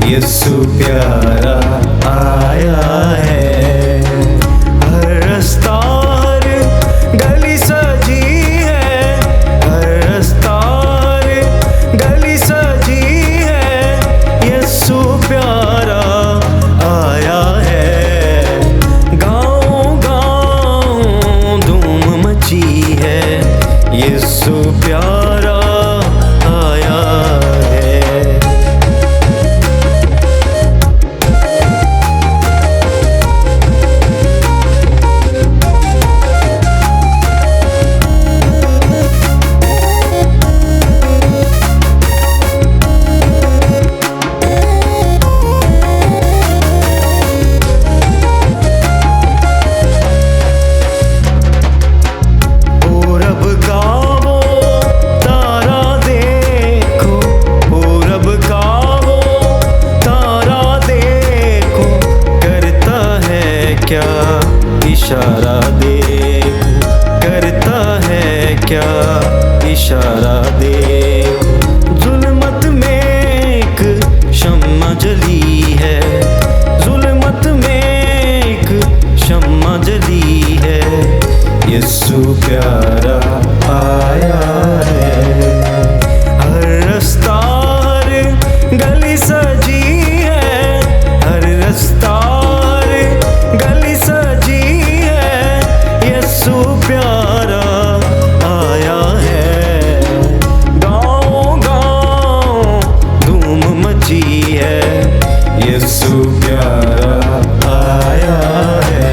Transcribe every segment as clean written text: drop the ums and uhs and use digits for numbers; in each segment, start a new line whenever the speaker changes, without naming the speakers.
यीशु प्यारा आया है। हर रास्ता गली सजी है, हर रास्ता गली सजी है। यीशु प्यारा आया है। गाँव गाँव धूम मची है। यीशु प्यारा आया है। क्या इशारा देखो, करता है क्या इशारा देखो। जुल्मत में एक शम्मा जली है, जुल्मत में एक शम्मा जली है। यीशु प्यारा आया है। हर रास्ता गली सजी है, हर रास्ता गली सजी है। यीशु प्यारा आया है। गाँव गाँव धूम मची है। यीशु प्यारा आया है।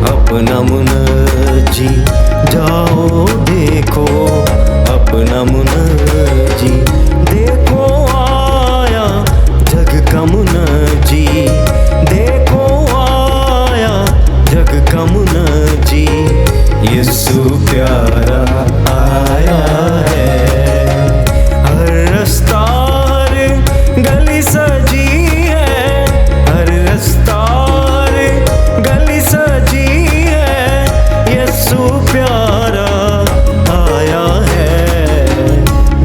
अपना मुनजी जाओ देखो, अपना मुनजी देखो आया जग का मुनजी, देखो आया जग का मुनजी। यीशु प्यारा आया है। हर रास्ता गली सजी है, हर रास्ता गली सजी है। यीशु प्यारा आया है।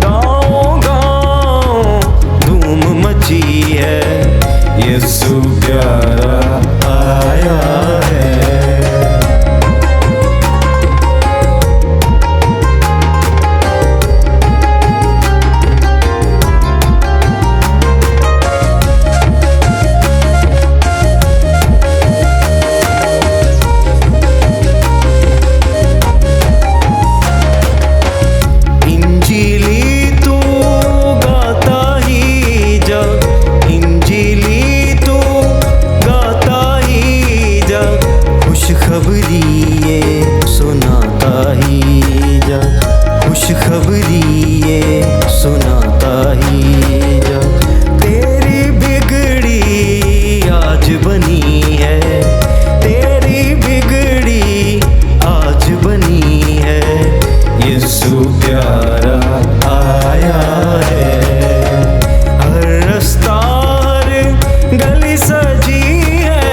गाँव गाँव धूम मची है। यीशु प्यारा आया है। खुशखबरी ये सुनाता ही जा, खुशखबरी ये सुनाता ही जा। तेरी बिगड़ी आज बनी है, तेरी बिगड़ी आज बनी है। यीशु प्यारा आया है। हर रास्ता गली सजी है,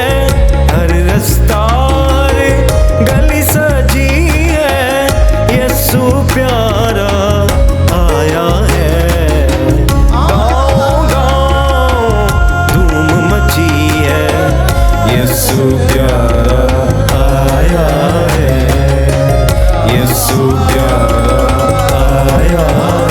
हर रास्ता गली सजी है। यीशु प्यारा आया है। गाँव गाँव धूम मची है। यीशु प्यारा आया है। यीशु प्यारा आया है।